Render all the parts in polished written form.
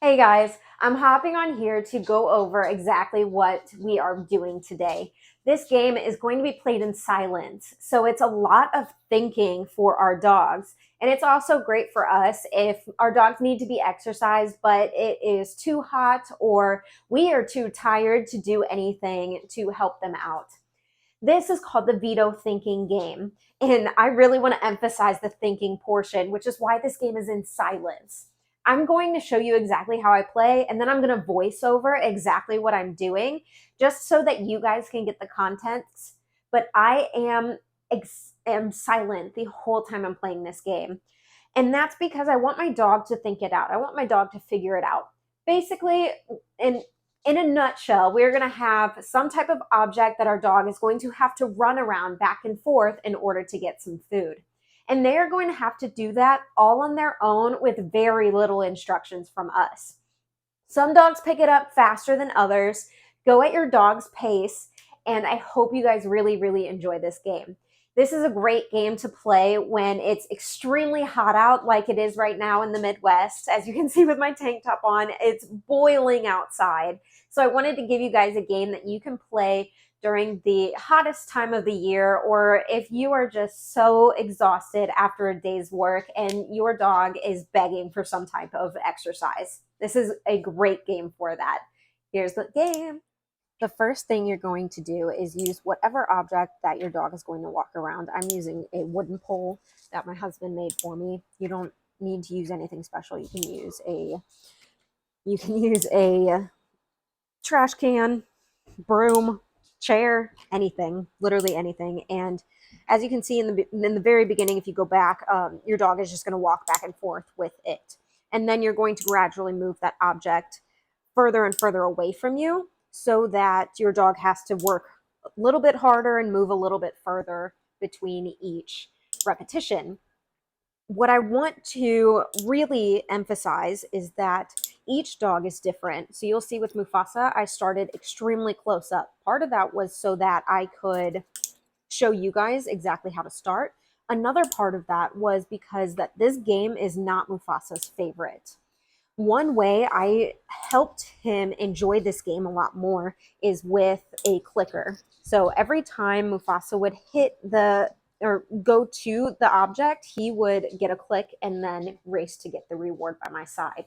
Hey guys, I'm hopping on here to go over exactly what we are doing today. This game is going to be played in silence, so it's a lot of thinking for our dogs. And it's also great for us if our dogs need to be exercised, but it is too hot or we are too tired to do anything to help them out. This is called the Vito Thinking Game. And I really want to emphasize the thinking portion, which is why this game is in silence. I'm going to show you exactly how I play, and then I'm going to voice over exactly what I'm doing, just so that you guys can get the context. But I am silent the whole time I'm playing this game. And that's because I want my dog to think it out. I want my dog to figure it out. Basically, in in a nutshell, we're going to have some type of object that our dog is going to have to run around back and forth in order to get some food. And they are going to have to do that all on their own with very little instructions from us. Some dogs pick it up faster than others. Go at your dog's pace, and I hope you guys really, really enjoy this game. This is a great game to play when it's extremely hot out, like it is right now in the Midwest. As you can see with my tank top on, it's boiling outside. So I wanted to give you guys a game that you can play during the hottest time of the year, or if you are just so exhausted after a day's work and your dog is begging for some type of exercise. This is a great game for that. Here's the game. The first thing you're going to do is use whatever object that your dog is going to walk around. I'm using a wooden pole that my husband made for me. You don't need to use anything special. You can use a trash can, broom, chair, anything, literally anything. And as you can see in the very beginning, if you go back, your dog is just going to walk back and forth with it. And then you're going to gradually move that object further and further away from you so that your dog has to work a little bit harder and move a little bit further between each repetition. What I want to really emphasize is that each dog is different. So you'll see with Mufasa, I started extremely close up. Part of that was so that I could show you guys exactly how to start. Another part of that was because that this game is not Mufasa's favorite. One way I helped him enjoy this game a lot more is with a clicker. So every time Mufasa would hit the or go to the object, he would get a click and then race to get the reward by my side.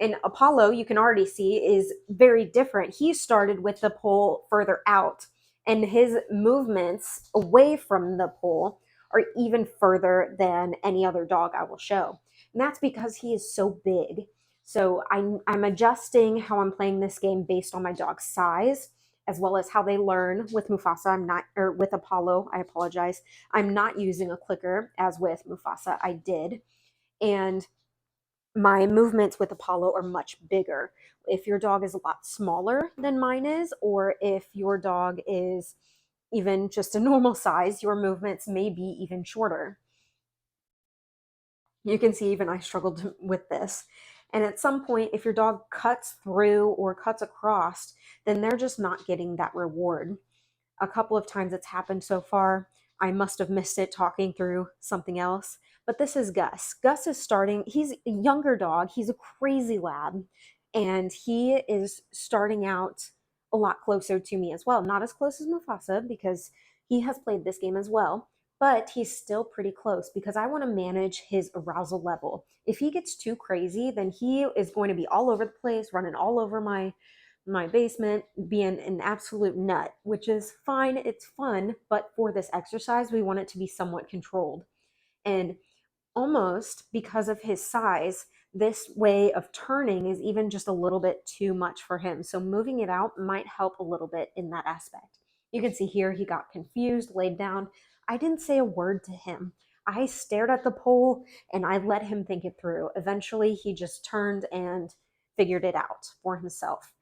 And Apollo, you can already see, is very different. He started with the pole further out, and his movements away from the pole are even further than any other dog I will show. And that's because he is so big. So I'm adjusting how I'm playing this game based on my dog's size, as well as how they learn. With Mufasa, I'm not, or with Apollo, I apologize. I'm not using a clicker as with Mufasa, I did. And my movements with Apollo are much bigger. If your dog is a lot smaller than mine is, or if your dog is even just a normal size, your movements may be even shorter. You can see even I struggled with this. And at some point, if your dog cuts through or cuts across, then they're just not getting that reward. A couple of times it's happened so far. I must have missed it talking through something else. But this is Gus. Gus is starting, he's a younger dog. He's a crazy lab. And he is starting out a lot closer to me as well. Not as close as Mufasa because he has played this game as well, but he's still pretty close because I want to manage his arousal level. If he gets too crazy, then he is going to be all over the place, running all over my basement, being an absolute nut, which is fine. It's fun, but for this exercise, we want it to be somewhat controlled. And almost because of his size, this way of turning is even just a little bit too much for him. So moving it out might help a little bit in that aspect. You can see here he got confused, laid down. I didn't say a word to him. I stared at the pole and I let him think it through. Eventually, he just turned and figured it out for himself.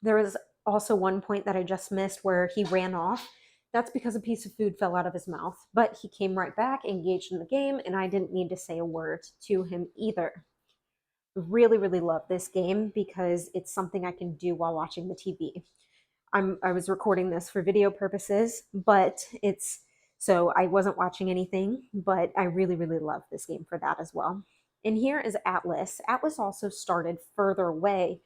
There was also one point that I just missed where he ran off. That's because a piece of food fell out of his mouth, but he came right back, engaged in the game, and I didn't need to say a word to him either. Really, really love this game because it's something I can do while watching the TV. I was recording this for video purposes, but so I wasn't watching anything, but I really, really love this game for that as well. And here is Atlas. Atlas also started further away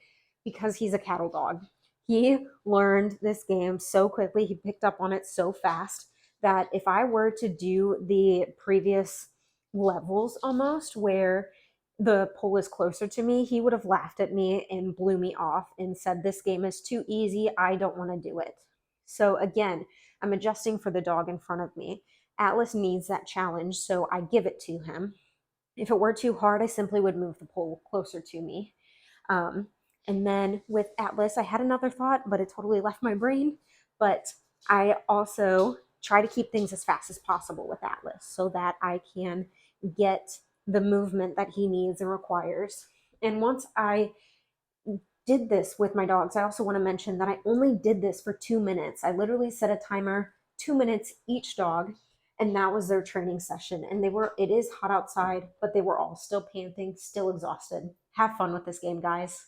because he's a cattle dog. He learned this game so quickly, he picked up on it so fast that if I were to do the previous levels almost where the pole is closer to me, he would have laughed at me and blew me off and said, "This game is too easy. I don't want to do it." So again, I'm adjusting for the dog in front of me. Atlas needs that challenge, so I give it to him. If it were too hard, I simply would move the pole closer to me. Um, and then with Atlas, I had another thought, but it totally left my brain. But I also try to keep things as fast as possible with Atlas so that I can get the movement that he needs and requires. And once I did this with my dogs, I also want to mention that I only did this for 2 minutes. I literally set a timer, 2 minutes each dog, and that was their training session. And it is hot outside, but they were all still panting, still exhausted. Have fun with this game, guys.